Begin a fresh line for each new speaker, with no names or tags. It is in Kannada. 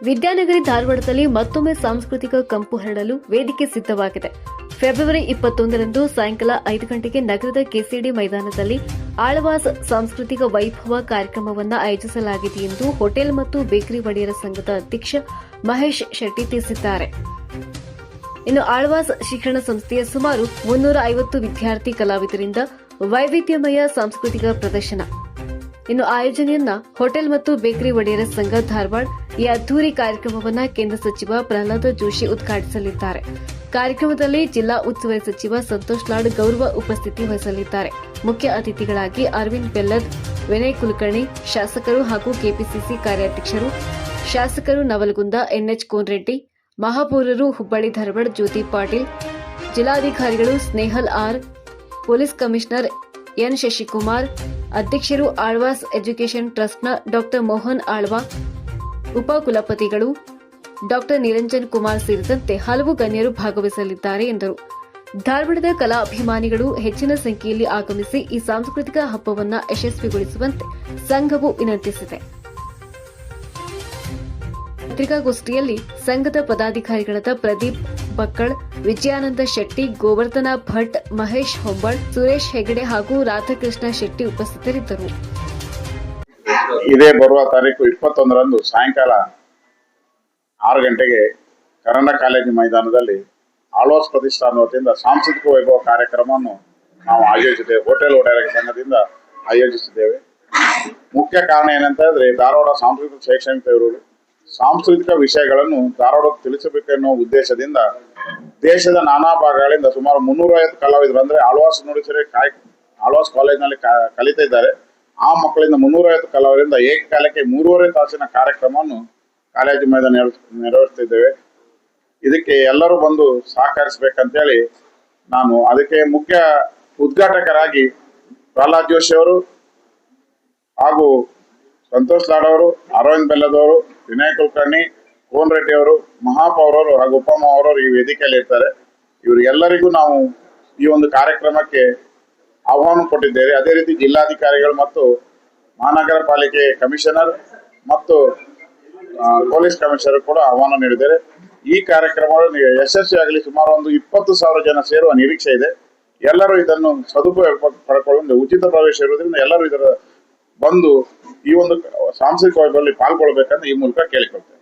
ವಿದ್ಯಾನಗರಿ ಧಾರವಾಡದಲ್ಲಿ ಮತ್ತೊಮ್ಮೆ ಸಾಂಸ್ಕೃತಿಕ ಕಂಪು ಹರಡಲು ವೇದಿಕೆ ಸಿದ್ಧವಾಗಿದೆ. ಫೆಬ್ರವರಿ 21ರಂದು ಸಾಯಂಕಾಲ 5 ಗಂಟೆಗೆ ನಗರದ ಕೆಸಿಡಿ ಮೈದಾನದಲ್ಲಿ ಆಳ್ವಾಸ್ ಸಾಂಸ್ಕೃತಿಕ ವೈಭವ ಕಾರ್ಯಕ್ರಮವನ್ನು ಆಯೋಜಿಸಲಾಗಿದೆ ಎಂದು ಹೋಟೆಲ್ ಮತ್ತು ಬೇಕರಿ ಒಡೆಯರ ಸಂಘದ ಅಧ್ಯಕ್ಷ ಮಹೇಶ್ ಶೆಟ್ಟಿ ತಿಳಿಸಿದ್ದಾರೆ. ಇನ್ನು ಆಳ್ವಾಸ್ ಶಿಕ್ಷಣ ಸಂಸ್ಥೆಯ ಸುಮಾರು 350 ವಿದ್ಯಾರ್ಥಿ ಕಲಾವಿದರಿಂದ ವೈವಿಧ್ಯಮಯ ಸಾಂಸ್ಕೃತಿಕ ಪ್ರದರ್ಶನ. ಇನ್ನು ಆಯೋಜನೆಯನ್ನ ಹೋಟೆಲ್ ಮತ್ತು ಬೇಕರಿ ಒಡೆಯರ ಸಂಘ ಧಾರವಾಡ ಈ ಅದ್ದೂರಿ ಕಾರ್ಯಕ್ರಮವನ್ನು ಕೇಂದ್ರ ಸಚಿವ ಪ್ರಹ್ಲಾದ ಜೋಶಿ ಉದ್ಘಾಟಿಸಲಿದ್ದಾರೆ. ಕಾರ್ಯಕ್ರಮದಲ್ಲಿ ಜಿಲ್ಲಾ ಉಸ್ತುವಾರಿ ಸಚಿವ ಸಂತೋಷ್ ಲಾಡ್ ಗೌರವ ಉಪಸ್ಥಿತಿ ವಹಿಸಲಿದ್ದಾರೆ. ಮುಖ್ಯ ಅತಿಥಿಗಳಾಗಿ ಅರವಿಂದ್ ಬೆಲ್ಲದ್, ವಿನಯ್ ಕುಲಕರ್ಣಿ, ಶಾಸಕರು ಹಾಗೂ ಕೆಪಿಸಿಸಿ ಕಾರ್ಯಾಧ್ಯಕ್ಷರು, ಶಾಸಕರು ನವಲಗುಂದ ಎನ್ಎಚ್ ಕೋನರೆಡ್ಡಿ, ಮಹಾಪೌರರು ಹುಬ್ಬಳ್ಳಿ ಧಾರವಾಡ ಜ್ಯೋತಿ ಪಾಟೀಲ್, ಜಿಲ್ಲಾಧಿಕಾರಿಗಳು Snehal R, police commissioner N Shashikumar, ಅಧ್ಯಕ್ಷರು ಆಳ್ವಾಸ್ ಎಜುಕೇಷನ್ ಟ್ರಸ್ಟ್ನ ಡಾ ಮೋಹನ್ ಆಳ್ವಾ, ಉಪಕುಲಪತಿಗಳು ಡಾ ನಿರಂಜನ್ ಕುಮಾರ್ ಸೇರಿದಂತೆ ಹಲವು ಗಣ್ಯರು ಭಾಗವಹಿಸಲಿದ್ದಾರೆ ಎಂದರು. ಧಾರವಾಡದ ಕಲಾಭಿಮಾನಿಗಳು ಹೆಚ್ಚಿನ ಸಂಖ್ಯೆಯಲ್ಲಿ ಆಗಮಿಸಿ ಈ ಸಾಂಸ್ಕೃತಿಕ ಹಬ್ಬವನ್ನು ಯಶಸ್ವಿಗೊಳಿಸುವಂತೆ ಸಂಘವು ವಿನಂತಿಸಿದೆ. ಪತ್ರಿಕಾಗೋಷ್ಠಿಯಲ್ಲಿ ಸಂಘದ ಪದಾಧಿಕಾರಿಗಳಾದ ಪ್ರದೀಪ್ ಬಕ್ಕಳ್, ವಿಜಯಾನಂದ ಶೆಟ್ಟಿ, ಗೋವರ್ಧನ ಭಟ್, ಮಹೇಶ್ ಹೊಂಬಾಳ್, ಸುರೇಶ್ ಹೆಗಡೆ ಹಾಗೂ ರಾಧಾಕೃಷ್ಣ ಶೆಟ್ಟಿ ಉಪಸ್ಥಿತರಿದ್ದರು.
ಇದೇ ಬರುವ ತಾರೀಕು 21ರಂದು ಸಾಯಂಕಾಲ 6 ಗಂಟೆಗೆ ಕನ್ನಡ ಕಾಲೇಜು ಮೈದಾನದಲ್ಲಿ ಆಳ್ವಾಸ್ ಪ್ರತಿಷ್ಠಾನ ವತಿಯಿಂದ ಸಾಂಸ್ಕೃತಿಕ ವೈಭವ ಕಾರ್ಯಕ್ರಮವನ್ನು ನಾವು ಆಯೋಜಿಸಿದ್ದೇವೆ. ಹೋಟೆಲ್ ಒಡೆಯರ ಸಂಘದಿಂದ ಆಯೋಜಿಸಿದ್ದೇವೆ. ಮುಖ್ಯ ಕಾರಣ ಏನಂತ ಹೇಳಿದ್ರೆ, ಧಾರವಾಡ ಸಾಂಸ್ಕೃತಿಕ ಶೈಕ್ಷಣಿಕ ಇರುವುದು ಸಾಂಸ್ಕೃತಿಕ ವಿಷಯಗಳನ್ನು ಧಾರವಾಡಕ್ಕೆ ತಿಳಿಸಬೇಕೆನ್ನುವ ಉದ್ದೇಶದಿಂದ ದೇಶದ ನಾನಾ ಭಾಗಗಳಿಂದ ಸುಮಾರು 350 ಕಲಾವಿದರು, ಅಂದ್ರೆ ಆಳ್ವಾಸ್ ನುಡಿಸಿರಿ ಆಳ್ವಾಸ್ ಕಾಲೇಜಿನಲ್ಲಿ ಕಲಿತಾ ಇದ್ದಾರೆ. ಆ ಮಕ್ಕಳಿಂದ 350 ಕಲಾವಿದರಿಂದ ಏಕಕಾಲಕ್ಕೆ 3.5 ತಾಸಿನ ಕಾರ್ಯಕ್ರಮವನ್ನು ಕಾಲೇಜು ಮೈದಾನ ನೆರವೇರಿಸ್ತಿದ್ದೇವೆ. ಇದಕ್ಕೆ ಎಲ್ಲರೂ ಬಂದು ಸಹಕರಿಸಬೇಕಂತೇಳಿ ನಾನು ಅದಕ್ಕೆ ಮುಖ್ಯ ಉದ್ಘಾಟಕರಾಗಿ ಪ್ರಹ್ಲಾದ್ ಜೋಶಿ ಅವರು ಹಾಗೂ ಸಂತೋಷ್ ಲಾಡ್ ಅವರು, ಅರವಿಂದ್ ಬೆಲ್ಲದವರು, ವಿನಯ್ ಕುಲಕರ್ಣಿ, ಕೋನರೆಡ್ಡಿ ಅವರು, ಮಹಾಪೌರರು ಹಾಗೂ ಉಪಮಹಾಪೌರರು ಈ ವೇದಿಕೆಯಲ್ಲಿ ಇರ್ತಾರೆ. ಇವರಿಗೆಲ್ಲರಿಗೂ ನಾವು ಈ ಒಂದು ಕಾರ್ಯಕ್ರಮಕ್ಕೆ ಆಹ್ವಾನ ಕೊಟ್ಟಿದ್ದೇವೆ. ಅದೇ ರೀತಿ ಜಿಲ್ಲಾಧಿಕಾರಿಗಳು ಮತ್ತು ಮಹಾನಗರ ಪಾಲಿಕೆ ಕಮಿಷನರ್ ಮತ್ತು ಪೊಲೀಸ್ ಕಮಿಷನರ್ ಕೂಡ ಆಹ್ವಾನ ನೀಡಿದ್ದಾರೆ. ಈ ಕಾರ್ಯಕ್ರಮವನ್ನು ಯಶಸ್ವಿಯಾಗಲಿ. ಸುಮಾರು ಒಂದು 20,000 ಜನ ಸೇರುವ ನಿರೀಕ್ಷೆ ಇದೆ. ಎಲ್ಲರೂ ಇದನ್ನು ಸದುಪಯೋಗ ಪಡ್ಕೊಳ್ಳುವ ಉಚಿತ ಪ್ರವೇಶ ಇರುವುದರಿಂದ ಎಲ್ಲರೂ ಇದರ ಬಂದು ಈ ಒಂದು ಸಾಂಸ್ಕೃತಿಕ ವೈಭವದಲ್ಲಿ ಪಾಲ್ಗೊಳ್ಳಬೇಕಂತ ಈ ಮೂಲಕ ಕೇಳಿಕೊಳ್ತೇವೆ.